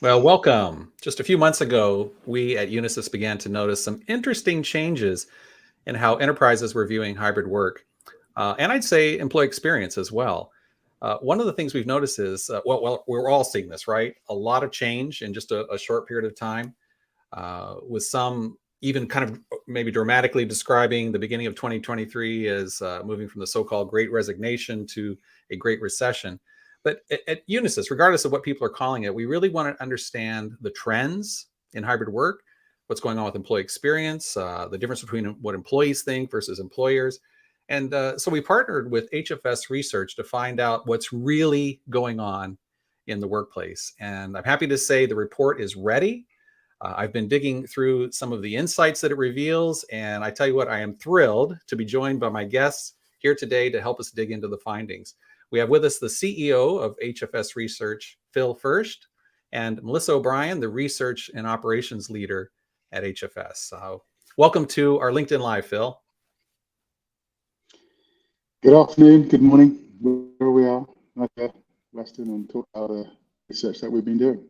Well, welcome. Just a few months ago, we at Unisys began to notice some interesting changes in how enterprises were viewing hybrid work, and I'd say employee experience as well. One of the things we've noticed is, well, we're all seeing this, right? A lot of change in just a short period of time, with some even kind of maybe dramatically describing the beginning of 2023 as moving from the so-called Great Resignation to a Great Recession. But at Unisys, regardless of what people are calling it, we really want to understand the trends in hybrid work, what's going on with employee experience, the difference between what employees think versus employers. And so we partnered with HFS Research to find out what's really going on in the workplace. And I'm happy to say the report is ready. I've been digging through some of the insights that it reveals, and I tell you what, I am thrilled to be joined by my guests here today to help us dig into the findings. We have with us the CEO of HFS Research, Phil First, and Melissa O'Brien, the Research and Operations Leader at HFS. Welcome to our LinkedIn Live, Phil. Good afternoon, good morning, where we are, Weston, and talk about the research that we've been doing.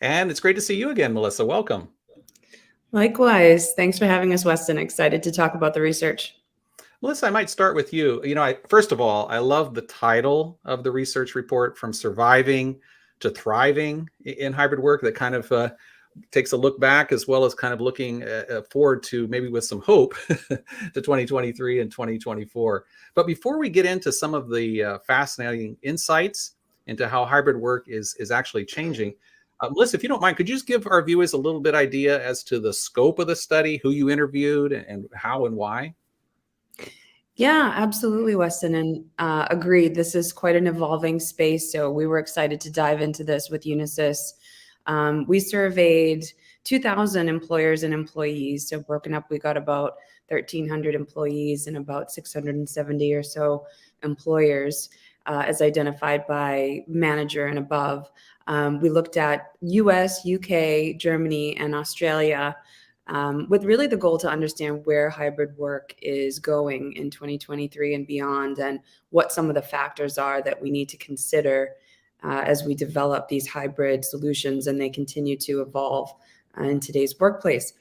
And it's great to see you again, Melissa. Welcome. Likewise. Thanks for having us, Weston. Excited to talk about the research. Melissa, I might start with you. First of all, I love the title of the research report, From Surviving to Thriving in Hybrid Work. That kind of takes a look back as well as kind of looking forward to maybe with some hope to 2023 and 2024. But before we get into some of the fascinating insights into how hybrid work is actually changing, Melissa, if you don't mind, could you just give our viewers a little bit idea as to the scope of the study, who you interviewed, and how and why? Yeah, absolutely, Weston, and agreed. This is quite an evolving space, so we were excited to dive into this with Unisys. We surveyed 2,000 employers and employees, so broken up, we got about 1,300 employees and about 670 or so employers, as identified by manager and above. We looked at US, UK, Germany, and Australia, with really the goal to understand where hybrid work is going in 2023 and beyond, and what some of the factors are that we need to consider as we develop these hybrid solutions and they continue to evolve in today's workplace.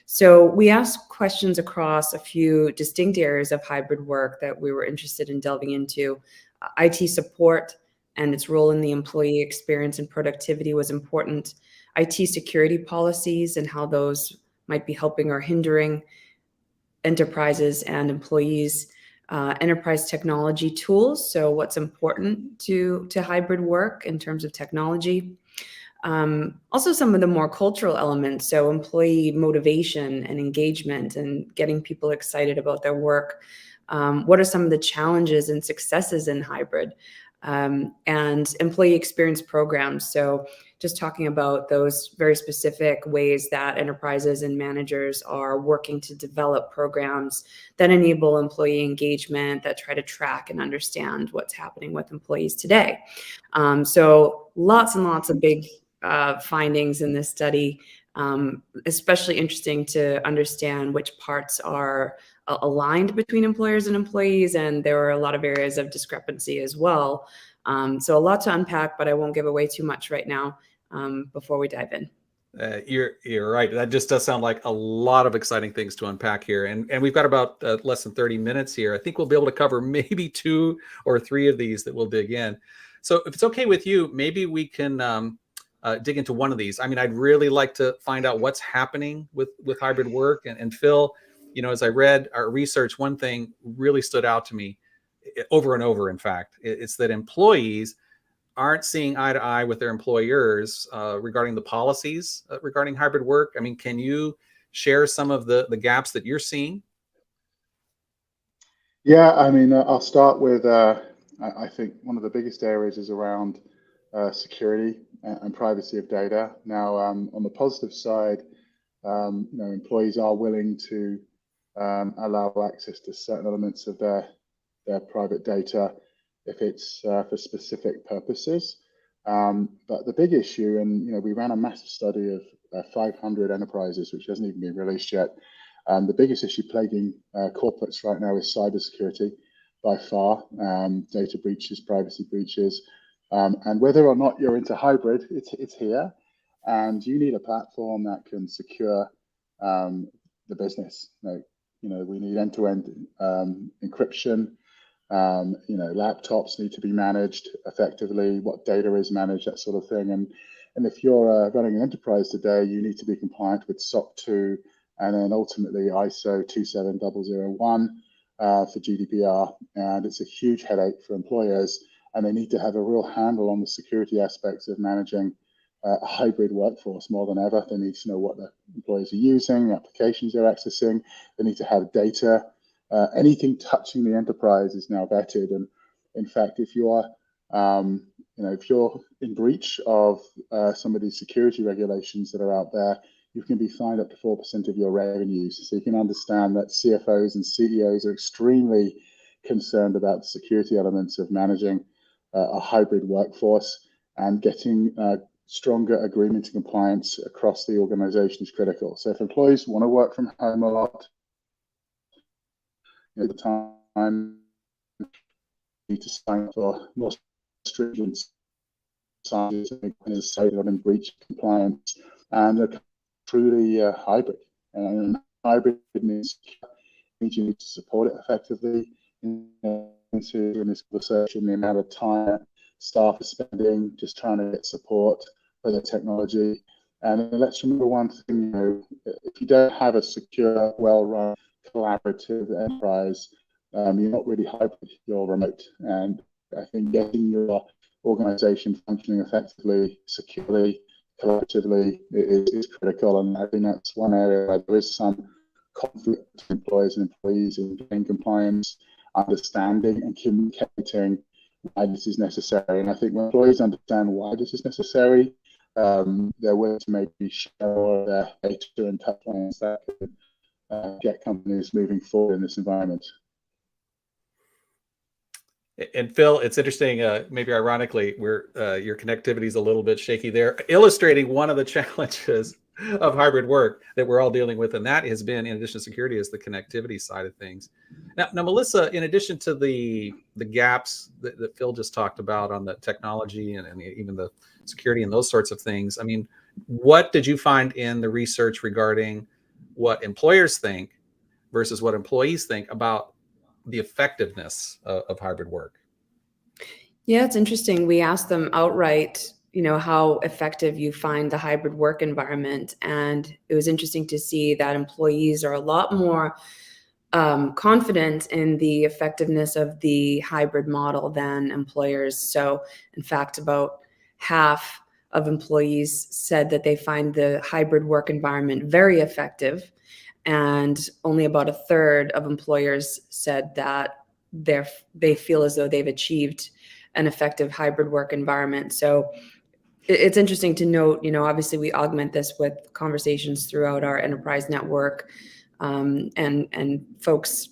So we asked questions across a few distinct areas of hybrid work that we were interested in delving into. IT support and its role in the employee experience and productivity was important. IT security policies and how those might be helping or hindering enterprises and employees. Enterprise technology tools, so what's important to hybrid work in terms of technology. Also some of the more cultural elements, so employee motivation and engagement and getting people excited about their work. What are some of the challenges and successes in hybrid? And employee experience programs. So just talking about those very specific ways that enterprises and managers are working to develop programs that enable employee engagement, that try to track and understand what's happening with employees today. So lots and lots of big findings in this study, especially interesting to understand which parts are aligned between employers and employees, and there were a lot of areas of discrepancy as well. So a lot to unpack, but I won't give away too much right now before we dive in. You're right. That just does sound like a lot of exciting things to unpack here. And we've got about less than 30 minutes here. I think we'll be able to cover maybe 2 or 3 of these that we'll dig in. So if it's okay with you, maybe we can dig into one of these. I mean, I'd really like to find out what's happening with hybrid work. And Phil, as I read our research, one thing really stood out to me over and over, in fact. It's that employees aren't seeing eye to eye with their employers regarding the policies regarding hybrid work. I mean, can you share some of the gaps that you're seeing? Yeah, I mean, I'll start with, I think one of the biggest areas is around security and privacy of data. Now, on the positive side, employees are willing to allow access to certain elements of their private data if it's for specific purposes. But the big issue, and we ran a massive study of 500 enterprises, which hasn't even been released yet. The biggest issue plaguing corporates right now is cybersecurity by far, data breaches, privacy breaches. And whether or not you're into hybrid, it's here. And you need a platform that can secure the business. We need end-to-end encryption. Laptops need to be managed effectively, what data is managed, that sort of thing. And if you're running an enterprise today, you need to be compliant with SOC 2 and then ultimately ISO 27001 for GDPR. And it's a huge headache for employers, and they need to have a real handle on the security aspects of managing a hybrid workforce more than ever. They need to know what the employees are using, the applications they're accessing. They need to have data. Anything touching the enterprise is now vetted. And in fact, if you are, if you're in breach of some of these security regulations that are out there, you can be fined up to 4% of your revenues. So you can understand that CFOs and CEOs are extremely concerned about the security elements of managing a hybrid workforce, and getting stronger agreement and compliance across the organization is critical. So if employees want to work from home a lot, at the time, you need to sign up for more stringent signs and say that in breach of compliance, and they're truly hybrid. And hybrid means you need to support it effectively. Into in this conversation, the amount of time staff are spending just trying to get support for the technology. And let's remember one thing, if you don't have a secure, well-run, collaborative enterprise, you're not really hybrid, you're remote. And I think getting your organization functioning effectively, securely, collaboratively is critical. And I think that's one area where there is some conflict between employers and employees in getting compliance, understanding and communicating why this is necessary. And I think when employees understand why this is necessary, they're willing to maybe share their data and touch points that can get companies moving forward in this environment. And Phil, it's interesting, maybe ironically, where your connectivity is a little bit shaky there, illustrating one of the challenges of hybrid work that we're all dealing with. And that has been, in addition to security, is the connectivity side of things. Now Melissa, in addition to the gaps that Phil just talked about on the technology and even the security and those sorts of things, I mean, what did you find in the research regarding what employers think versus what employees think about the effectiveness of hybrid work? Yeah, it's interesting. We asked them outright, how effective you find the hybrid work environment. And it was interesting to see that employees are a lot more confident in the effectiveness of the hybrid model than employers. So in fact, about half of employees said that they find the hybrid work environment very effective. And only about a third of employers said that they feel as though they've achieved an effective hybrid work environment. So it's interesting to note, obviously we augment this with conversations throughout our enterprise network, and folks,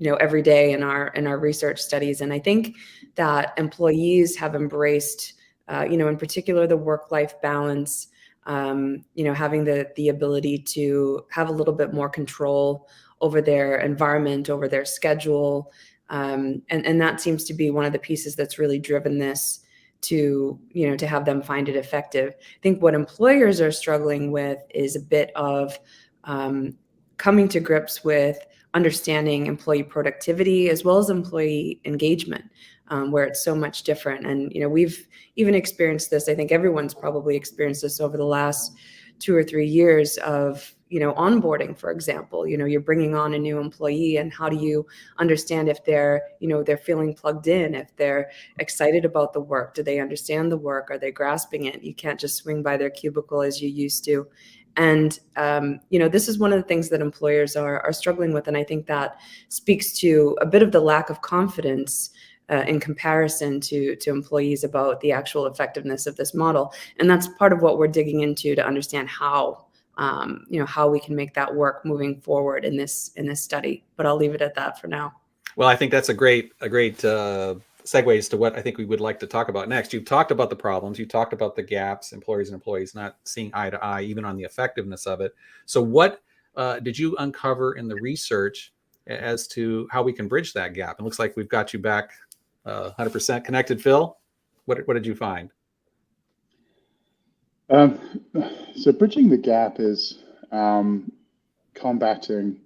every day in our research studies. And I think that employees have embraced, in particular, the work-life balance, having the ability to have a little bit more control over their environment, over their schedule. And that seems to be one of the pieces that's really driven this to have them find it effective. I think what employers are struggling with is a bit of coming to grips with understanding employee productivity as well as employee engagement, where it's so much different. And, we've even experienced this. I think everyone's probably experienced this over the last 2 or 3 years of, onboarding, for example. You're bringing on a new employee, and how do you understand if they're feeling plugged in, if they're excited about the work? Do they understand the work? Are they grasping it? You can't just swing by their cubicle as you used to. And, this is one of the things that employers are struggling with. And I think that speaks to a bit of the lack of confidence in comparison to employees about the actual effectiveness of this model. And that's part of what we're digging into to understand how we can make that work moving forward in this study. But I'll leave it at that for now. Well, I think that's a great segues to what I think we would like to talk about next. You've talked about the problems. You talked about the gaps, employers and employees not seeing eye to eye, even on the effectiveness of it. So what did you uncover in the research as to how we can bridge that gap? It looks like we've got you back 100% connected, Phil. What did you find? Um, so bridging the gap is combating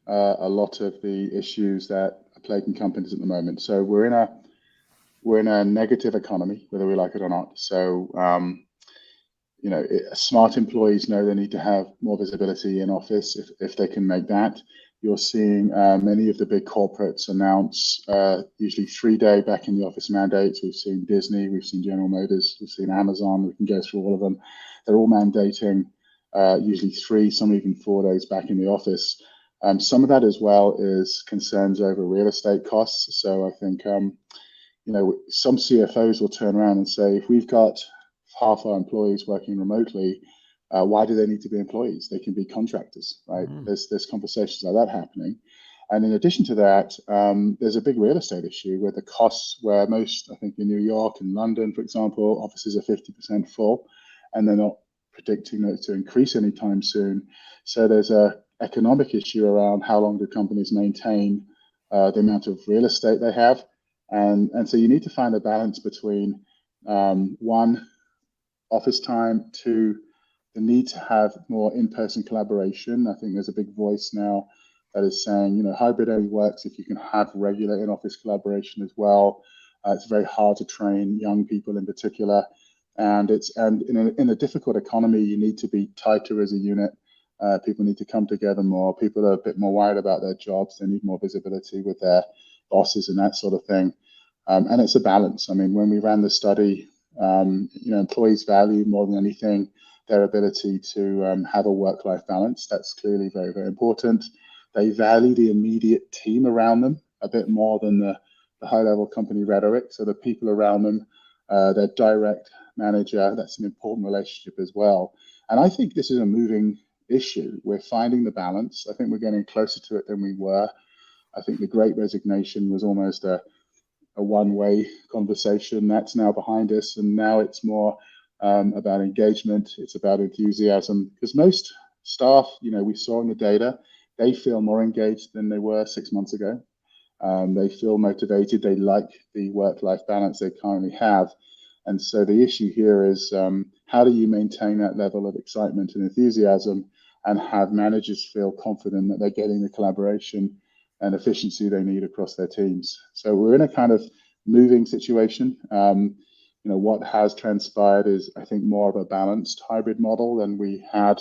a lot of the issues that are plaguing companies at the moment. So we're in a negative economy, whether we like it or not. So smart employees know they need to have more visibility in office if they can make that. You're seeing many of the big corporates announce usually 3-day back in the office mandates. We've seen Disney, we've seen General Motors, we've seen Amazon. We can go through all of them. They're all mandating usually 3, some even 4 days back in the office. Some of that as well is concerns over real estate costs. So I think some CFOs will turn around and say, if we've got half our employees working remotely, why do they need to be employees? They can be contractors, right? There's conversations like that happening. And in addition to that, there's a big real estate issue where the costs, where most, I think in New York and London, for example, offices are 50% full, and they're not predicting that to increase anytime soon. So there's a economic issue around how long do companies maintain the amount of real estate they have. And so you need to find a balance between one, office time, 2, the need to have more in-person collaboration. I think there's a big voice now that is saying, hybrid only works if you can have regular in-office collaboration as well. It's very hard to train young people in particular, and in a difficult economy, you need to be tighter as a unit. People need to come together more. People are a bit more worried about their jobs. They need more visibility with their bosses and that sort of thing. And it's a balance. I mean, when we ran the study, employees value more than anything their ability to have a work-life balance. That's clearly very, very important. They value the immediate team around them a bit more than the high-level company rhetoric. So the people around them, their direct manager, that's an important relationship as well. And I think this is a moving issue. We're finding the balance. I think we're getting closer to it than we were. I think the Great Resignation was almost a one-way conversation. That's now behind us, and now it's more about engagement. It's about enthusiasm, because most staff, we saw in the data, they feel more engaged than they were 6 months ago. They feel motivated. They like the work-life balance they currently have. And so the issue here is how do you maintain that level of excitement and enthusiasm and have managers feel confident that they're getting the collaboration and efficiency they need across their teams. So we're in a kind of moving situation. What has transpired is, I think, more of a balanced hybrid model than we had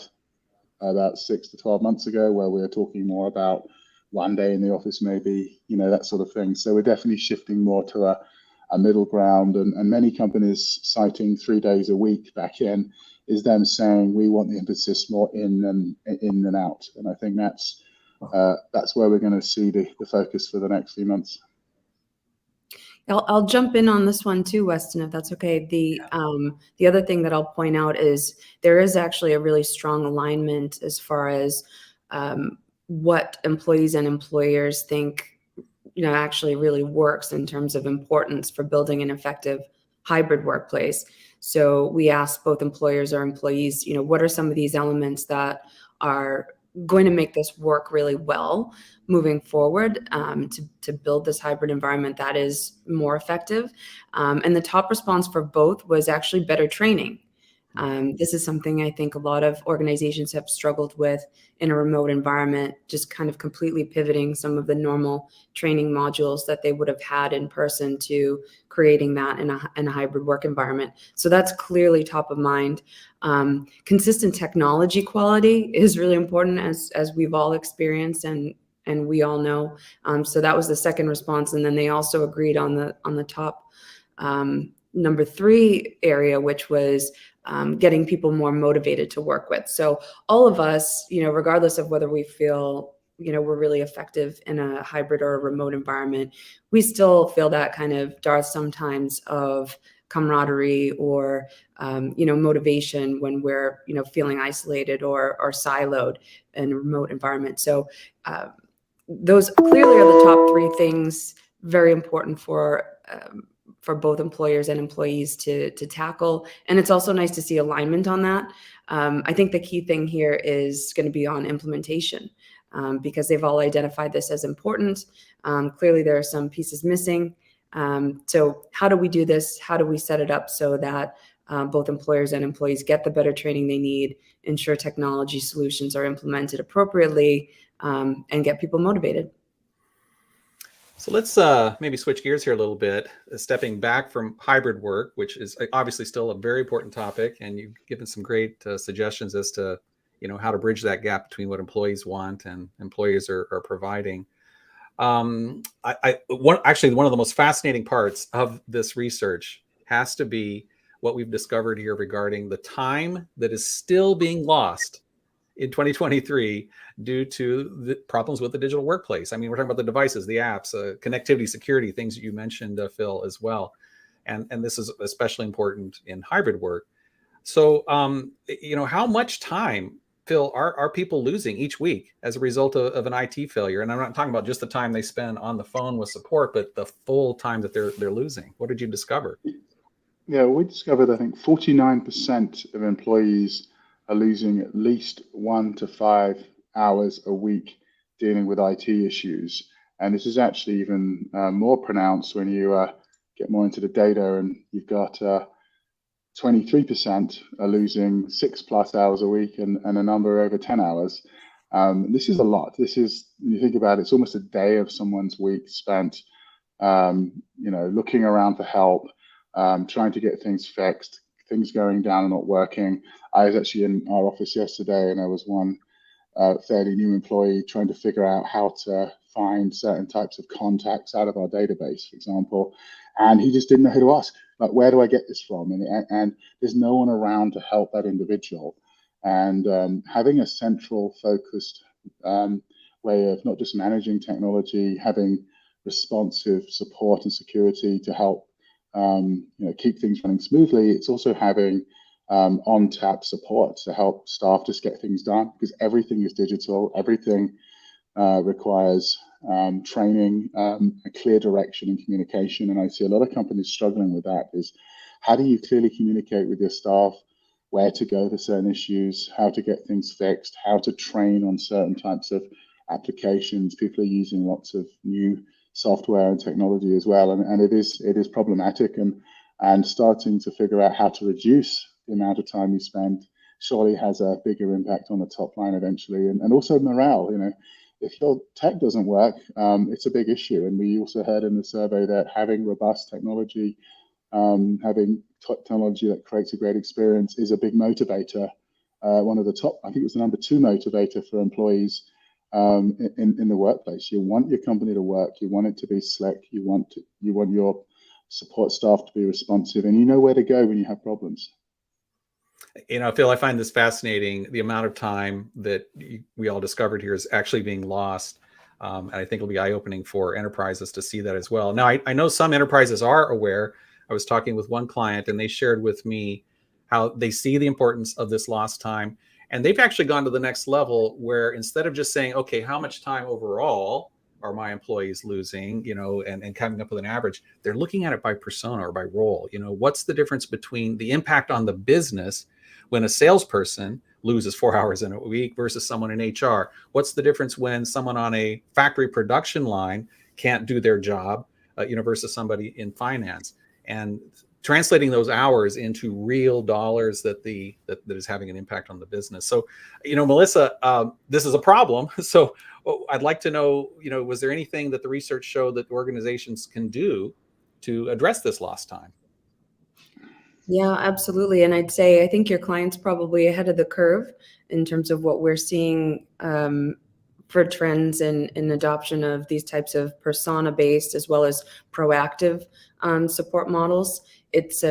about 6 to 12 months ago, where we were talking more about 1 day in the office, maybe, that sort of thing. So we're definitely shifting more to a middle ground, and many companies citing 3 days a week back in is them saying we want the emphasis more in than out. And I think that's where we're going to see the focus for the next few months. I'll jump in on this one too, Weston, if that's okay. The other thing that I'll point out is there is actually a really strong alignment as far as what employees and employers think actually really works in terms of importance for building an effective hybrid workplace. So we asked both employers or employees, what are some of these elements that are going to make this work really well moving forward to build this hybrid environment that is more effective. And the top response for both was actually better training. This is something I think a lot of organizations have struggled with in a remote environment, just kind of completely pivoting some of the normal training modules that they would have had in person to creating that in a hybrid work environment. So that's clearly top of mind. Consistent technology quality is really important, as we've all experienced and we all know. So that was the second response. And then they also agreed on the top number 3 area, which was getting people more motivated to work with. So all of us, regardless of whether we feel, we're really effective in a hybrid or a remote environment, we still feel that kind of dearth sometimes of camaraderie or, motivation when we're, feeling isolated or siloed in a remote environment. So those clearly are the top 3 things, very important for both employers and employees to tackle. And it's also nice to see alignment on that. I think the key thing here is going to be on implementation because they've all identified this as important. Clearly, there are some pieces missing. So how do we do this? How do we set it up so that both employers and employees get the better training they need, ensure technology solutions are implemented appropriately, and get people motivated? So let's maybe switch gears here a little bit, stepping back from hybrid work, which is obviously still a very important topic, and you've given some great suggestions as to how to bridge that gap between what employees want and employers are providing. Actually, one of the most fascinating parts of this research has to be what we've discovered here regarding the time that is still being lost in 2023 due to the problems with the digital workplace. I mean, we're talking about the devices, the apps, connectivity, security, things that you mentioned, Phil, as well. And this is especially important in hybrid work. So, how much time, Phil, are people losing each week as a result of an IT failure? And I'm not talking about just the time they spend on the phone with support, but the full time that they're losing. What did you discover? Yeah, we discovered, I think, 49% of employees are losing at least 1 to 5 hours a week dealing with IT issues. And this is actually even more pronounced when you get more into the data, and you've got 23% are losing 6+ hours a week, and a number over 10 hours. This is a lot. This is, when you think about it, it's almost a day of someone's week spent, looking around for help, trying to get things fixed, things going down and not working. I was actually in our office yesterday, and there was one fairly new employee trying to figure out how to find certain types of contacts out of our database, for example, and he just didn't know who to ask. Like, where do I get this from? And there's no one around to help that individual. And having a central focused way of not just managing technology, having responsive support and security to help keep things running smoothly. It's also having on-tap support to help staff just get things done, because everything is digital. Everything requires training, a clear direction and communication. And I see a lot of companies struggling with that. Is how do you clearly communicate with your staff where to go for certain issues, how to get things fixed, how to train on certain types of applications. People are using lots of new software and technology as well, and it is problematic, and starting to figure out how to reduce the amount of time you spend surely has a bigger impact on the top line eventually, and also morale. If your tech doesn't work, it's a big issue. And we also heard in the survey that having robust technology, having technology that creates a great experience, is a big motivator. One of the top, I think it was the number 2 motivator for employees in the workplace. You want your company to work, you want it to be slick, you want your support staff to be responsive, and you know where to go when you have problems. Phil, I find this fascinating. The amount of time that we all discovered here is actually being lost. And I think it'll be eye-opening for enterprises to see that as well. Now, I know some enterprises are aware. I was talking with one client, and they shared with me how they see the importance of this lost time. And they've actually gone to the next level, where instead of just saying, okay, how much time overall are my employees losing, and coming up with an average, they're looking at it by persona or by role. What's the difference between the impact on the business when a salesperson loses 4 hours in a week versus someone in HR? What's the difference when someone on a factory production line can't do their job, versus somebody in finance? And translating those hours into real dollars that is having an impact on the business. So, Melissa, this is a problem. So I'd like to know, was there anything that the research showed that organizations can do to address this lost time? Yeah, absolutely. And I'd say I think your client's probably ahead of the curve in terms of what we're seeing for trends in adoption of these types of persona-based as well as proactive support models. It's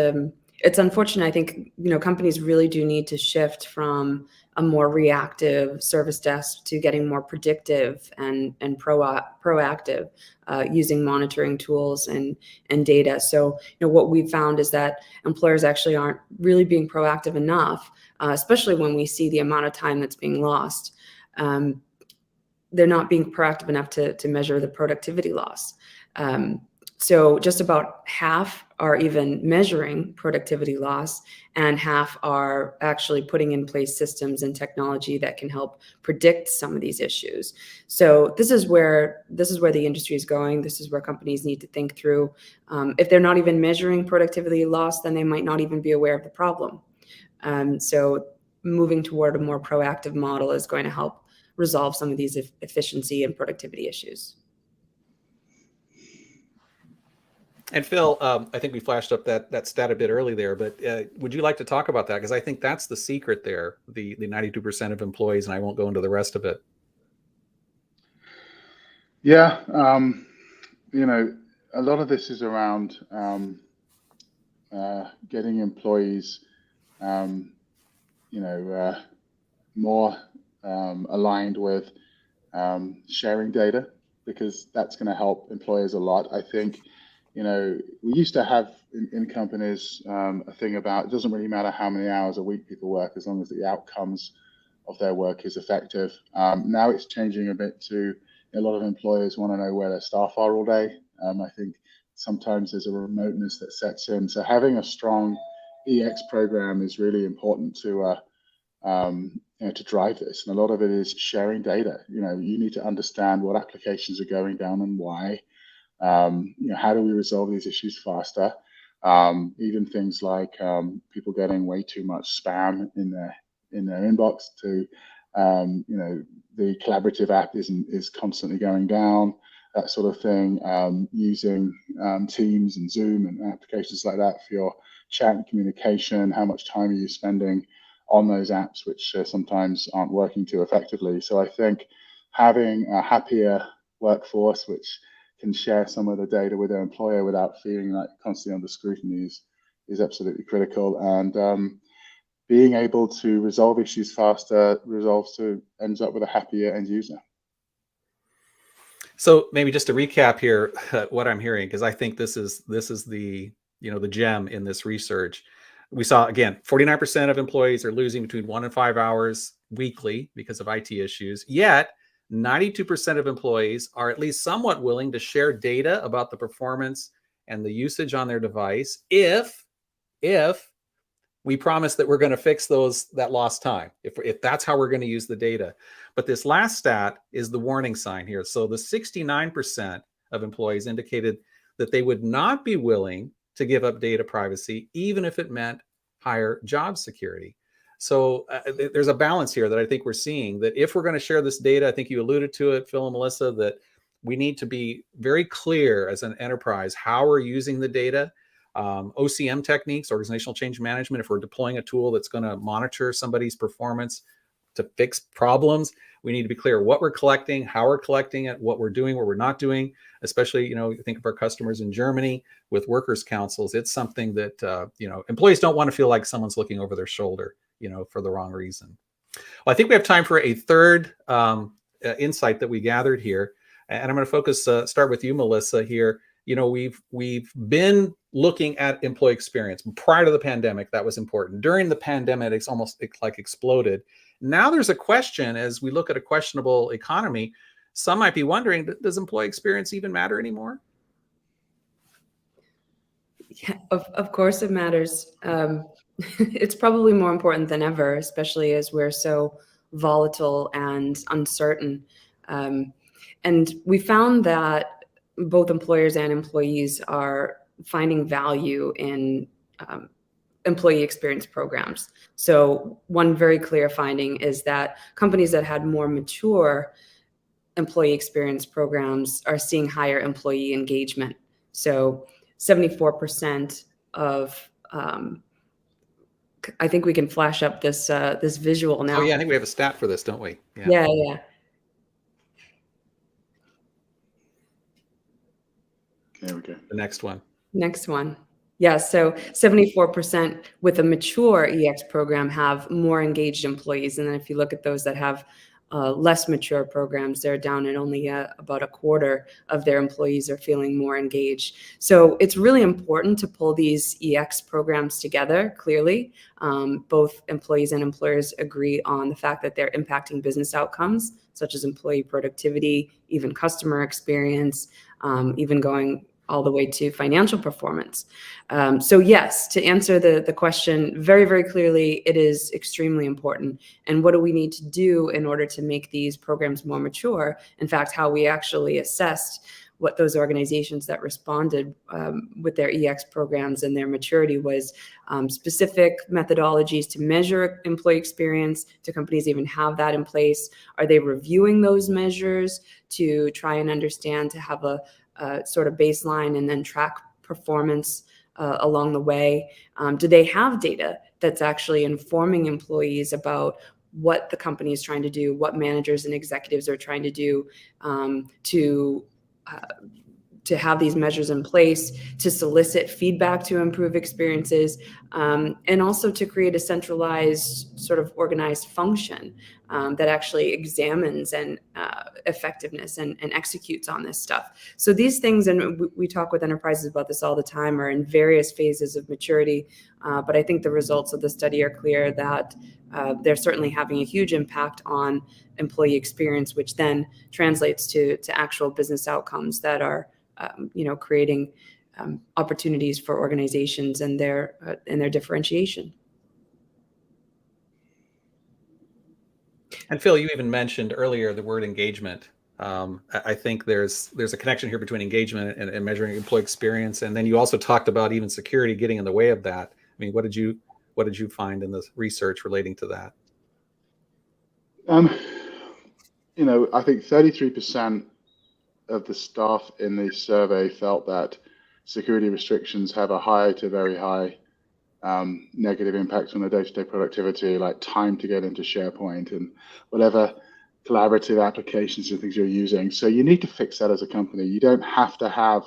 unfortunate. I think companies really do need to shift from a more reactive service desk to getting more predictive and proactive using monitoring tools and data. So what we've found is that employers actually aren't really being proactive enough, especially when we see the amount of time that's being lost. They're not being proactive enough to measure the productivity loss. So just about half are even measuring productivity loss, and half are actually putting in place systems and technology that can help predict some of these issues. So this is where the industry is going. This is where companies need to think through. If they're not even measuring productivity loss, then they might not even be aware of the problem. So moving toward a more proactive model is going to help resolve some of these efficiency and productivity issues. And Phil, I think we flashed up that stat a bit early there, but would you like to talk about that? Because I think that's the secret there, the 92% of employees, and I won't go into the rest of it. Yeah, a lot of this is around getting employees, more aligned with sharing data, because that's going to help employers a lot. I think, we used to have in companies a thing about it doesn't really matter how many hours a week people work as long as the outcomes of their work is effective. Now it's changing a bit to a lot of employers want to know where their staff are all day. I think sometimes there's a remoteness that sets in. So having a strong EX program is really important to drive this. And a lot of it is sharing data. You need to understand what applications are going down and why. How do we resolve these issues faster? Even things like people getting way too much spam in their inbox to, the collaborative app is constantly going down, that sort of thing. Using Teams and Zoom and applications like that for your chat and communication. How much time are you spending on those apps, which sometimes aren't working too effectively? So I think having a happier workforce, which can share some of the data with their employer without feeling like constantly under scrutiny is absolutely critical. And being able to resolve issues faster ends up with a happier end user. So maybe just to recap here, what I'm hearing, because I think this is the the gem in this research. We saw, again, 49% of employees are losing between 1 and 5 hours weekly because of IT issues. Yet 92% of employees are at least somewhat willing to share data about the performance and the usage on their device if we promise that we're going to fix that lost time, if that's how we're going to use the data. But this last stat is the warning sign here. So the 69% of employees indicated that they would not be willing to give up data privacy, even if it meant higher job security. So there's a balance here that I think we're seeing, that if we're going to share this data, I think you alluded to it, Phil and Melissa, that we need to be very clear as an enterprise how we're using the data. OCM techniques, organizational change management, if we're deploying a tool that's going to monitor somebody's performance to fix problems, we need to be clear what we're collecting, how we're collecting it, what we're doing, what we're not doing. Especially, think of our customers in Germany with workers' councils. It's something that, employees don't want to feel like someone's looking over their shoulder, for the wrong reason. Well, I think we have time for a third insight that we gathered here. And I'm going to focus, start with you, Melissa, here. We've been looking at employee experience. Prior to the pandemic, that was important. During the pandemic, it's almost like exploded. Now there's a question, as we look at a questionable economy, some might be wondering, does employee experience even matter anymore? Yeah, of course it matters. It's probably more important than ever, especially as we're so volatile and uncertain. And we found that both employers and employees are finding value in employee experience programs. So one very clear finding is that companies that had more mature employee experience programs are seeing higher employee engagement. So 74% of, I think we can flash up this visual now. Oh yeah, I think we have a stat for this, don't we? Yeah. There we go. The next one. Yeah, so 74% with a mature EX program have more engaged employees. And then if you look at those that have less mature programs, they're down at only about a quarter of their employees are feeling more engaged. So it's really important to pull these EX programs together. Clearly, both employees and employers agree on the fact that they're impacting business outcomes, such as employee productivity, even customer experience, even going all the way to financial performance. So yes, to answer the question very, very clearly, it is extremely important. And what do we need to do in order to make these programs more mature? In fact, how we actually assessed what those organizations that responded with their EX programs and their maturity was specific methodologies to measure employee experience. Do companies even have that in place? Are they reviewing those measures to try and understand, to have a sort of baseline and then track performance along the way? Do they have data that's actually informing employees about what the company is trying to do, what managers and executives are trying to do to have these measures in place, to solicit feedback to improve experiences, and also to create a centralized sort of organized function that actually examines and effectiveness and executes on this stuff. So these things, and we talk with enterprises about this all the time, are in various phases of maturity. But I think the results of the study are clear that they're certainly having a huge impact on employee experience, which then translates to actual business outcomes that are creating opportunities for organizations and their differentiation. And Phil, you even mentioned earlier the word engagement. I think there's a connection here between engagement and measuring employee experience. And then you also talked about even security getting in the way of that. I mean, what did you find in the research relating to that? I think 33% of the staff in the survey felt that security restrictions have a high to very high negative impact on their day-to-day productivity, like time to get into SharePoint and whatever collaborative applications and things you're using. So you need to fix that as a company. You don't have to have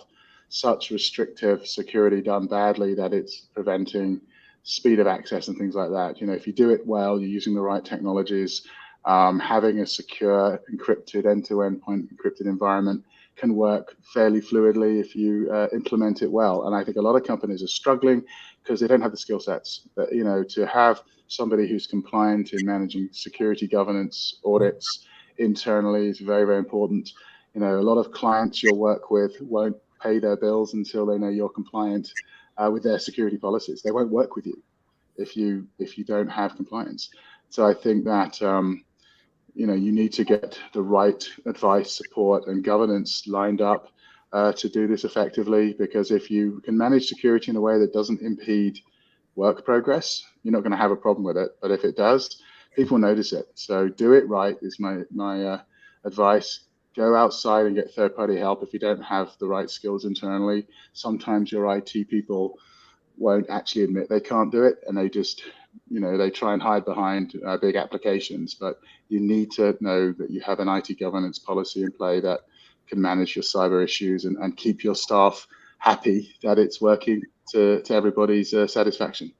such restrictive security done badly that it's preventing speed of access and things like that. If you do it well, you're using the right technologies, having a secure, encrypted, end-to-end point encrypted environment can work fairly fluidly if you implement it well. And I think a lot of companies are struggling because they don't have the skill sets. But, to have somebody who's compliant in managing security governance audits internally is very, very important. A lot of clients you'll work with won't pay their bills until they know you're compliant with their security policies. They won't work with you if you don't have compliance. So I think that you need to get the right advice, support, and governance lined up to do this effectively. Because if you can manage security in a way that doesn't impede work progress, you're not going to have a problem with it. But if it does, people notice it. So do it right is my advice. Go outside and get third-party help if you don't have the right skills internally. Sometimes your IT people won't actually admit they can't do it, and they just they try and hide behind big applications. But you need to know that you have an IT governance policy in play that can manage your cyber issues and keep your staff happy that it's working to everybody's satisfaction.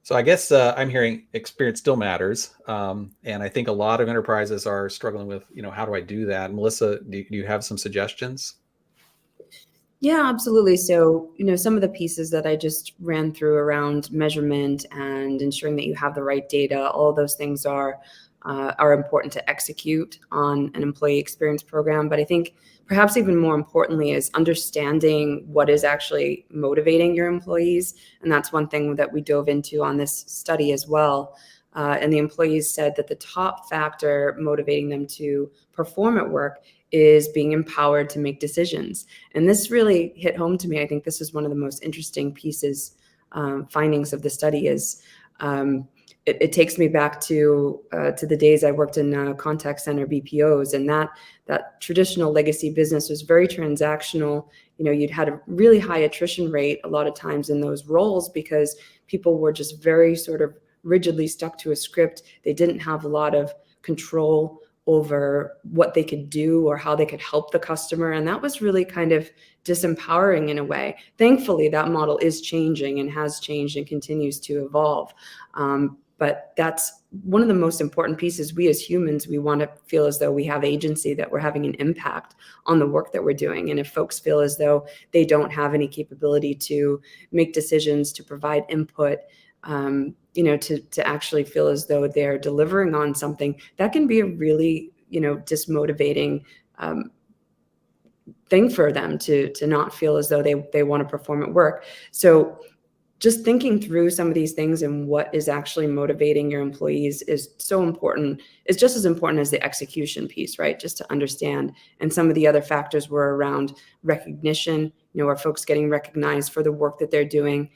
So I guess I'm hearing experience still matters. And I think a lot of enterprises are struggling with, how do I do that? Melissa, do you have some suggestions? Yeah, absolutely. So, some of the pieces that I just ran through around measurement and ensuring that you have the right data, all of those things are important to execute on an employee experience program. But I think perhaps even more importantly is understanding what is actually motivating your employees. And that's one thing that we dove into on this study as well. And the employees said that the top factor motivating them to perform at work is being empowered to make decisions. And this really hit home to me. I think this is one of the most interesting pieces, findings of the study is it takes me back to the days I worked in contact center BPOs, and that traditional legacy business was very transactional. You'd had a really high attrition rate a lot of times in those roles because people were just very sort of rigidly stuck to a script. They didn't have a lot of control over what they could do or how they could help the customer. And that was really kind of disempowering in a way. Thankfully, that model is changing and has changed and continues to evolve. But that's one of the most important pieces. We as humans, we want to feel as though we have agency, that we're having an impact on the work that we're doing. And if folks feel as though they don't have any capability to make decisions, to provide input, to actually feel as though they're delivering on something, that can be a really, dismotivating thing for them to not feel as though they want to perform at work. So just thinking through some of these things and what is actually motivating your employees is so important. It's just as important as the execution piece, right? Just to understand. And some of the other factors were around recognition. Are folks getting recognized for the work that they're doing?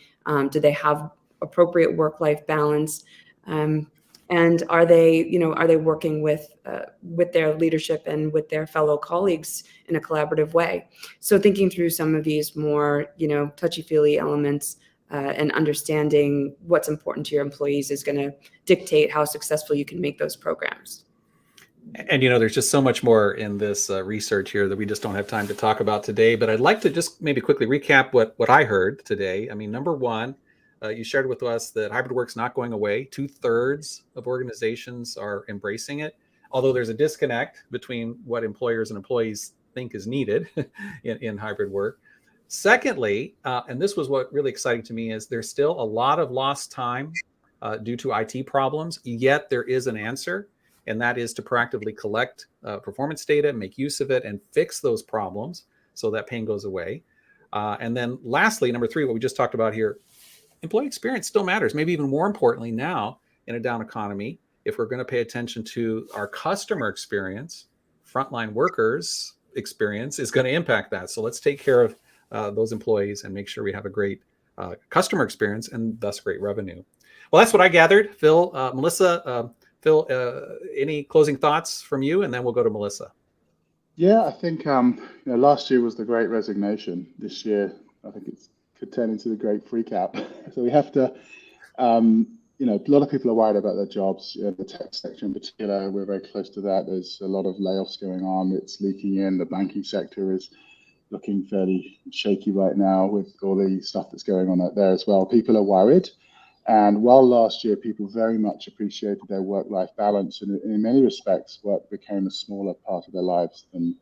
Do they have appropriate work-life balance? And are they working with their leadership and with their fellow colleagues in a collaborative way? So thinking through some of these more, touchy-feely elements and understanding what's important to your employees is going to dictate how successful you can make those programs. And there's just so much more in this research here that we just don't have time to talk about today. But I'd like to just maybe quickly recap what I heard today. I mean, number one, you shared with us that hybrid work's not going away. 2/3 of organizations are embracing it, although there's a disconnect between what employers and employees think is needed in hybrid work. Secondly, and this was what really exciting to me, is there's still a lot of lost time due to IT problems, yet there is an answer, and that is to proactively collect performance data, make use of it, and fix those problems so that pain goes away. And then lastly, number three, what we just talked about here, employee experience still matters, maybe even more importantly now in a down economy. If we're going to pay attention to our customer experience, frontline workers' experience is going to impact that. So let's take care of those employees and make sure we have a great customer experience and thus great revenue. Well, that's what I gathered. Phil, Melissa, Phil, any closing thoughts from you? And then we'll go to Melissa. Yeah, I think last year was the Great Resignation. This year, I think it could turn into the Great Freak Out. So we have to, a lot of people are worried about their jobs. The tech sector in particular, we're very close to that. There's a lot of layoffs going on. It's leaking in. The banking sector is looking fairly shaky right now with all the stuff that's going on out there as well. People are worried. And while last year people very much appreciated their work-life balance, and in many respects work became a smaller part of their lives than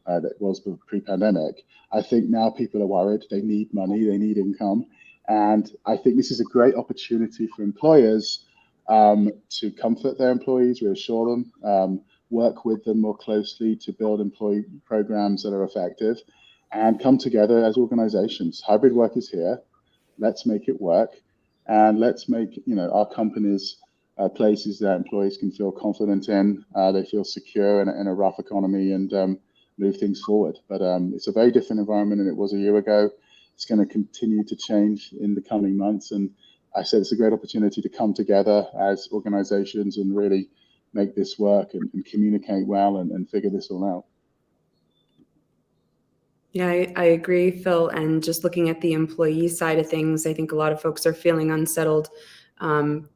that was pre-pandemic, I think now people are worried. They need money, they need income. And I think this is a great opportunity for employers to comfort their employees, reassure them, work with them more closely to build employee programs that are effective, and come together as organizations. Hybrid work is here. Let's make it work. And let's make our companies places that employees can feel confident in. They feel secure in a rough economy, and move things forward. But it's a very different environment than it was a year ago. It's going to continue to change in the coming months. And I said it's a great opportunity to come together as organizations and really make this work and communicate well and figure this all out. Yeah, I agree, Phil. And just looking at the employee side of things, I think a lot of folks are feeling unsettled.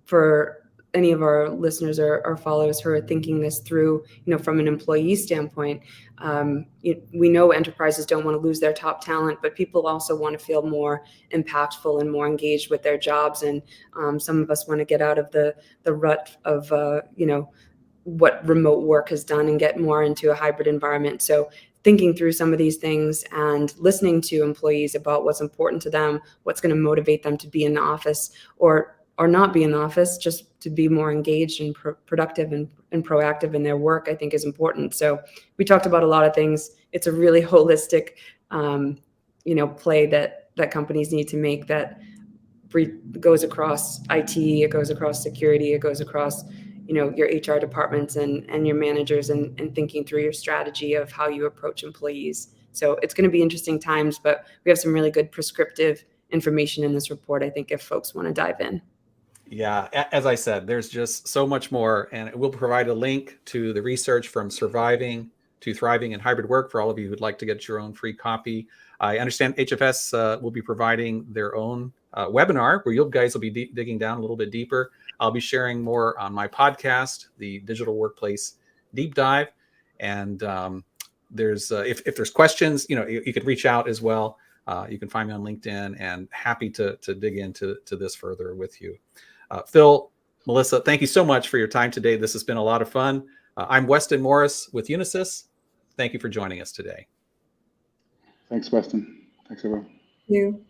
For any of our listeners or followers who are thinking this through, from an employee standpoint, we know enterprises don't want to lose their top talent, but people also want to feel more impactful and more engaged with their jobs. And some of us want to get out of the rut of, what remote work has done and get more into a hybrid environment. So thinking through some of these things and listening to employees about what's important to them, what's going to motivate them to be in the office or not be in the office, just to be more engaged and productive and proactive in their work, I think is important. So we talked about a lot of things. It's a really holistic, play that companies need to make that goes across IT, it goes across security, it goes across your HR departments and your managers and thinking through your strategy of how you approach employees. So it's going to be interesting times, but we have some really good prescriptive information in this report, I think, if folks want to dive in. Yeah, as I said, there's just so much more, and we'll provide a link to the research from surviving to thriving in hybrid work for all of you who'd like to get your own free copy. I understand HFS will be providing their own webinar where you guys will be digging down a little bit deeper. I'll be sharing more on my podcast, the Digital Workplace Deep Dive. And there's if there's questions, you could reach out as well. You can find me on LinkedIn, and happy to dig into this further with you. Phil, Melissa, thank you so much for your time today. This has been a lot of fun. I'm Weston Morris with Unisys. Thank you for joining us today. Thanks, Weston. Thanks, everyone. Thank you.